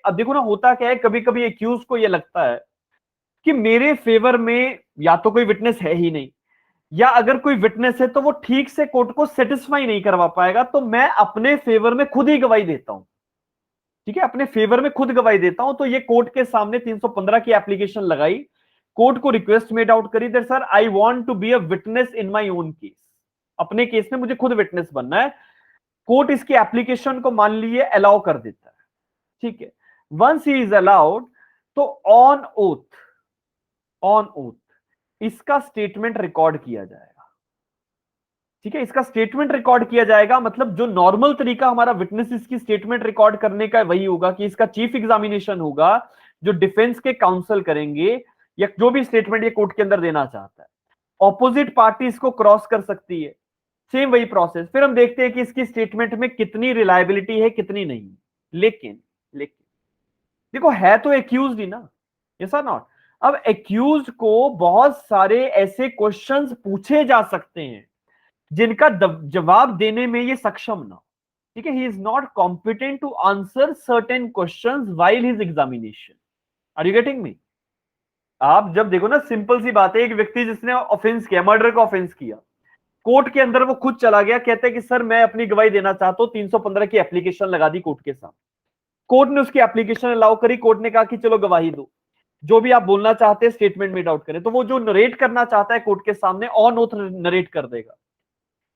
अब देखो ना होता क्या है, कभी कभी एक्यूज को ये लगता है कि मेरे फेवर में या तो कोई विटनेस है ही नहीं, या अगर कोई विटनेस है तो वो ठीक से कोर्ट को सेटिस्फाई नहीं करवा पाएगा, तो मैं अपने फेवर में खुद ही गवाही देता हूं। ठीक है, अपने फेवर में खुद गवाही देता हूं। तो ये कोर्ट के सामने 315 की एप्लीकेशन लगाई, कोर्ट को रिक्वेस्ट मेड आउट करी that sir I want to be a witness in my own case, अपने केस में मुझे खुद विटनेस बनना है। कोर्ट इसकी एप्लीकेशन को मान लिए अलाउ कर देता है। ठीक है, वंस ही इज अलाउड, तो ऑन ओथ इसका स्टेटमेंट रिकॉर्ड किया जाएगा। ठीक है, इसका स्टेटमेंट रिकॉर्ड किया जाएगा, मतलब जो नॉर्मल तरीका हमारा विटनेसेस की स्टेटमेंट रिकॉर्ड करने का वही होगा कि इसका चीफ एग्जामिनेशन होगा, जो डिफेंस के काउंसिल करेंगे, या जो भी स्टेटमेंट ये कोर्ट के अंदर देना चाहता है, ऑपोजिट पार्टी इसको क्रॉस कर सकती है, सेम वही प्रोसेस। फिर हम देखते हैं कि इसकी स्टेटमेंट में कितनी रिलायबिलिटी है कितनी नहीं। लेकिन लेकिन देखो, है तो एक्यूज ही ना, यस और नॉट। अब एक्यूज को बहुत सारे ऐसे क्वेश्चंस पूछे जा सकते हैं जिनका जवाब देने में ये सक्षम ना हो। ठीक है, he is not competent to answer certain questions while his examination. Are you getting me? आप जब देखो ना, सिंपल सी बात है, एक व्यक्ति जिसने ऑफेंस किया, मर्डर का ऑफेंस किया, कोर्ट के अंदर वो खुद चला गया, कहते हैं कि सर मैं अपनी गवाही देना चाहता हूं, 315 की एप्लीकेशन लगा दी कोर्ट के सामने, कोर्ट ने उसकी एप्लीकेशन अलाउ करी, कोर्ट ने कहा कि चलो गवाही दो, जो भी आप बोलना चाहते हैं स्टेटमेंट मेड आउट करें। तो वो जो नरेट करना चाहता है कोर्ट के सामने ऑन ओथ नरेट कर देगा।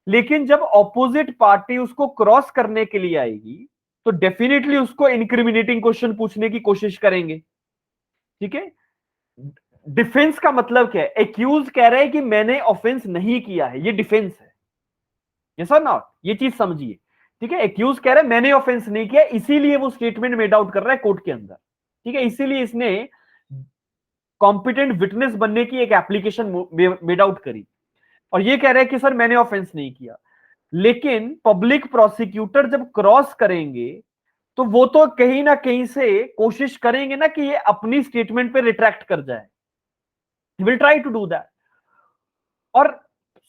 लेकिन जब ऑपोजिट पार्टी उसको क्रॉस करने के लिए आएगी, तो डेफिनेटली उसको इंक्रिमिनेटिंग क्वेश्चन पूछने की कोशिश करेंगे। ठीक है, डिफेंस का मतलब क्या है? एक्यूज कह रहे हैं कि मैंने ऑफेंस नहीं किया है, ये डिफेंस है, यस और नॉट, ये चीज समझिए। ठीक है, एक्यूज कह रहे हैं मैंने ऑफेंस नहीं किया, इसीलिए वो स्टेटमेंट मेड आउट कर रहा है कोर्ट के अंदर। ठीक है, इसीलिए इसने कॉम्पिटेंट विटनेस बनने की एक एप्लीकेशन मेड आउट करी, और ये कह रहे हैं कि सर मैंने ऑफेंस नहीं किया। लेकिन पब्लिक प्रोसिक्यूटर जब क्रॉस करेंगे, तो वो तो कहीं ना कहीं से कोशिश करेंगे ना कि ये अपनी स्टेटमेंट पे रिट्रैक्ट कर जाए, will try to do that. और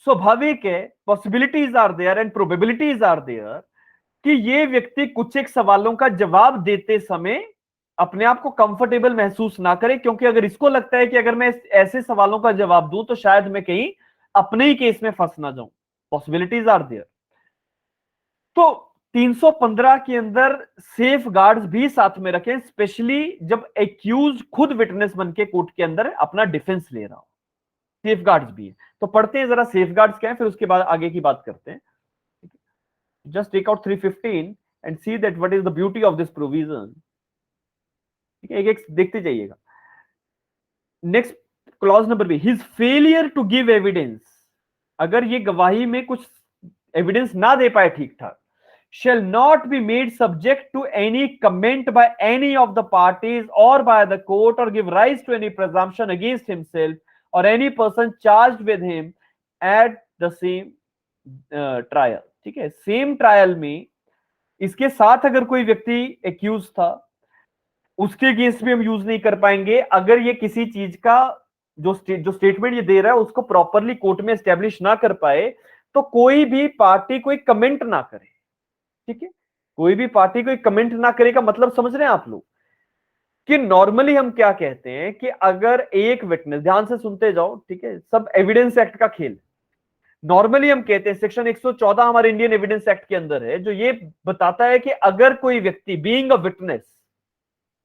स्वाभाविक है, possibilities are there and probabilities are there कि ये व्यक्ति कुछ एक सवालों का जवाब देते समय अपने आप को कंफर्टेबल महसूस ना करे, क्योंकि अगर इसको लगता है कि अगर मैं ऐसे सवालों का जवाब दूं तो शायद मैं कहीं अपने ही केस में फंस ना जाऊं, पॉसिबिलिटीज आर देयर। तो 315 के अंदर सेफ गार्ड्स भी साथ में रखें, स्पेशली जब एक्यूज खुद विटनेस बन के कोर्ट के अंदर अपना डिफेंस ले रहा हो, सेफ गार्ड्स भी है। तो पढ़ते हैं जरा सेफ गार्ड्स क्या है, फिर उसके बाद आगे की बात करते हैं। Just take out 315 and see that what is the beauty of this provision. ठीक है, एक एक देखते जाइएगा। Next clause number B, his failure to give evidence, अगर ये गवाही में कुछ एविडेंस ना दे पाए ठीक ठाक, shall not be made subject to any comment by any of the parties or by the court, or give rise to any presumption against himself or any person charged with him at the same trial। ठीक है, same trial में इसके साथ अगर कोई व्यक्ति accused था, उसके केस में हम यूज नहीं कर पाएंगे अगर ये किसी चीज का जो स्टेटमेंट ये दे रहा है उसको प्रॉपरली कोर्ट में एस्टेब्लिश ना कर पाए, तो कोई भी पार्टी कोई कमेंट ना करे। ठीक है, कोई भी पार्टी कोई कमेंट ना करेगा, मतलब समझ रहे हैं आप लोग कि नॉर्मली हम क्या कहते हैं कि अगर एक विटनेस, ध्यान से सुनते जाओ, ठीक है, सब एविडेंस एक्ट का खेल। नॉर्मली हम कहते हैं सेक्शन 114 हमारे इंडियन एविडेंस एक्ट के अंदर है, जो ये बताता है कि अगर कोई व्यक्ति बीइंग अ विटनेस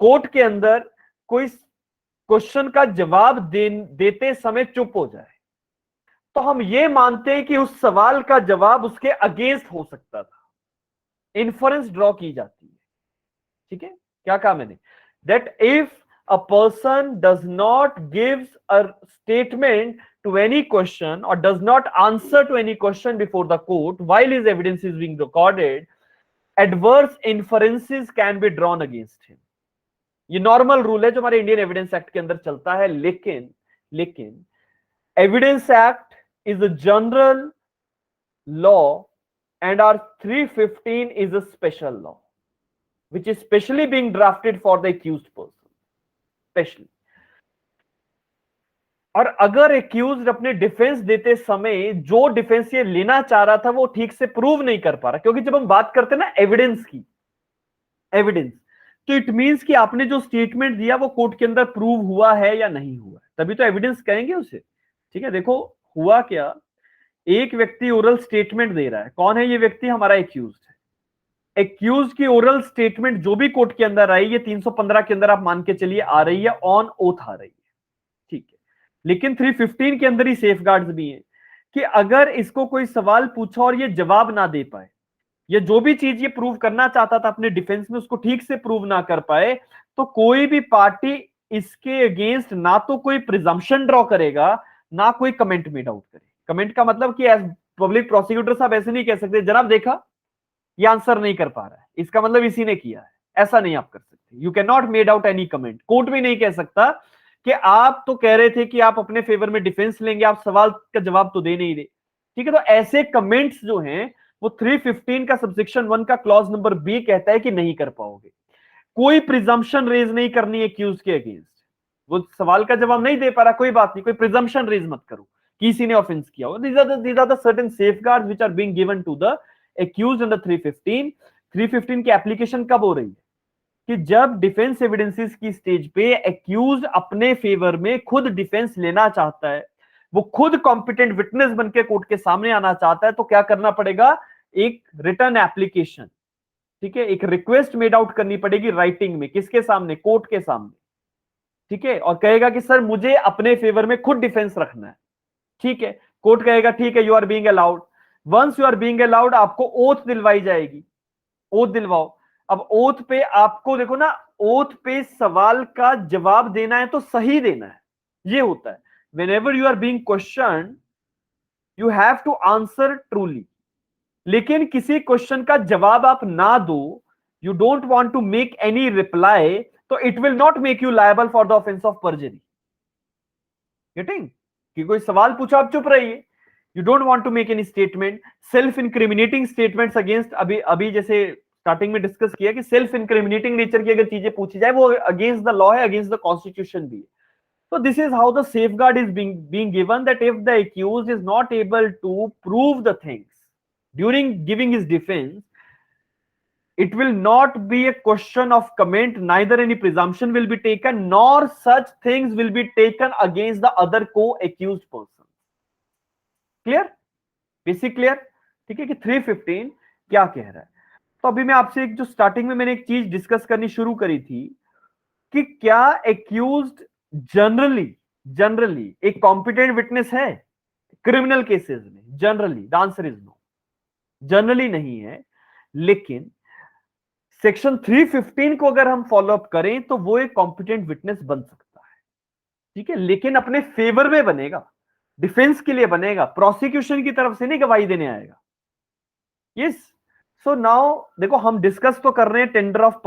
कोर्ट के अंदर कोई क्वेश्चन का जवाब देते समय चुप हो जाए, तो हम ये मानते हैं कि उस सवाल का जवाब उसके अगेंस्ट हो सकता था, इन्फरेंस ड्रॉ की जाती है। ठीक है, क्या कहा मैंने? That if a person does not gives a statement to any question or does not answer to any question before the court while his evidence is being recorded, adverse inferences can be drawn against him। ये normal rule है जो हमारे Indian evidence act के अंदर चलता है। लेकिन evidence act is a general law and our 315 is a special law which is specially being drafted for the accused person specially। और अगर एक्यूज अपने डिफेंस देते समय जो डिफेंस ये लेना चाह रहा था वो ठीक से प्रूव नहीं कर पा रहा, क्योंकि जब हम बात करते हैं ना एविडेंस की, एविडेंस, तो इट मींस कि आपने जो स्टेटमेंट दिया वो कोर्ट के अंदर प्रूव हुआ है या नहीं हुआ है, तभी तो एविडेंस कहेंगे उसे। ठीक है, देखो हुआ क्या, एक व्यक्ति ओरल स्टेटमेंट दे रहा है। कौन है ये व्यक्ति? हमारा एक्यूज है। एक्यूज की ओरल स्टेटमेंट जो भी कोर्ट के अंदर आई, ये 315 के अंदर आप मान के चलिए आ रही है, ऑन ओथ आ रही है। ठीक है, लेकिन 315 के अंदर ही सेफगार्ड्स भी हैं कि अगर इसको कोई सवाल पूछा और ये जवाब ना दे पाए, ये जो भी चीज ये प्रूव करना चाहता था अपने डिफेंस में उसको ठीक से प्रूव ना कर पाए, तो कोई भी पार्टी इसके अगेंस्ट ना तो कोई प्रिजम्पशन ड्रॉ करेगा, ना कोई कमेंट मेड आउट करे। कमेंट का मतलब कि एज पब्लिक प्रोसिक्यूटर साहब ऐसे नहीं कह सकते जनाब देखा ये आंसर नहीं कर पा रहा है, इसका मतलब इसी ने किया है, ऐसा नहीं आप कर सकते। You can not made out any comment. Court भी नहीं कह सकता कि आप तो कह रहे थे कि आप अपने फेवर में डिफेंस लेंगे, आप सवाल का जवाब तो दे नहीं दे। ठीक है, तो ऐसे कमेंट्स जो हैं वो 315 का सबसेक्शन 1 का क्लॉज नंबर बी कहता है कि नहीं कर पाओगे। कोई प्रिजम्पशन रेज नहीं करनी है एक्यूज के अगेंस्ट। वो सवाल का जवाब नहीं दे पा रहा, कोई बात नहीं, कोई प्रिजम्पशन रेज मत करो किसी ने ऑफेंस किया हो। these are the certain safeguards which are being given to the accused under 315। 315 की एप्लीकेशन कब हो रही है? कि जब डिफेंस एविडेंसेस की स्टेज पे एक्यूज अपने फेवर में खुद डिफेंस लेना चाहता है, वो खुद कॉम्पिटेंट विटनेस बनकर कोर्ट के सामने आना चाहता है, तो क्या करना पड़ेगा? एक रिटर्न एप्लीकेशन, ठीक है, एक रिक्वेस्ट मेड आउट करनी पड़ेगी राइटिंग में। किसके सामने? कोर्ट के सामने। ठीक है, और कहेगा कि सर मुझे अपने फेवर में खुद डिफेंस रखना है। ठीक है, कोर्ट कहेगा ठीक है, you are being allowed. Once you are being allowed, आपको ओथ दिलवाई जाएगी। ओथ दिलवाओ। अब ओथ पे आपको देखो ना, ओथ पे सवाल का जवाब देना है तो सही देना है, ये होता है। whenever you are being questioned you have to answer truly। लेकिन किसी क्वेश्चन का जवाब आप ना दो, you don't want to make any reply, तो it will not make you liable for the offence of perjury. Getting? कि कोई सवाल पूछा आप चुप रहिए, you don't want to make any statement. Self incriminating statements against, अभी अभी जैसे स्टार्टिंग में डिस्कस किया कि सेल्फ इंक्रिमिनेटिंग नेचर की अगर चीजें पूछी जाए वो अगेंस्ट द लॉ है, अगेंस्ट द कॉन्स्टिट्यूशन भी है। So this is how the safeguard is being given, that if the accused is not able to prove the things during giving his defense, it will not be a question of comment, neither any presumption will be taken, nor such things will be taken against the other co-accused person। Clear? Basic clear? ठीक है कि 315 क्या कह रहा है। तो अभी मैं आपसे एक जो स्टार्टिंग में मैंने एक चीज डिस्कस करनी शुरू करी थी कि क्या एक्यूज्ड जनरली एक कॉम्पिटेंट विटनेस है क्रिमिनल केसेस में? Generally the answer is no, generally नहीं है। लेकिन सेक्शन 315 को अगर हम फॉलो अप करें तो वो एक कॉम्पिटेंट विटनेस बन सकता है। ठीक है, लेकिन अपने फेवर में बनेगा, डिफेंस के लिए बनेगा, प्रोसिक्यूशन की तरफ से नहीं गवाही देने आएगा। यस। सो नाउ देखो हम डिस्कस तो कर रहे हैं टेंडर ऑफ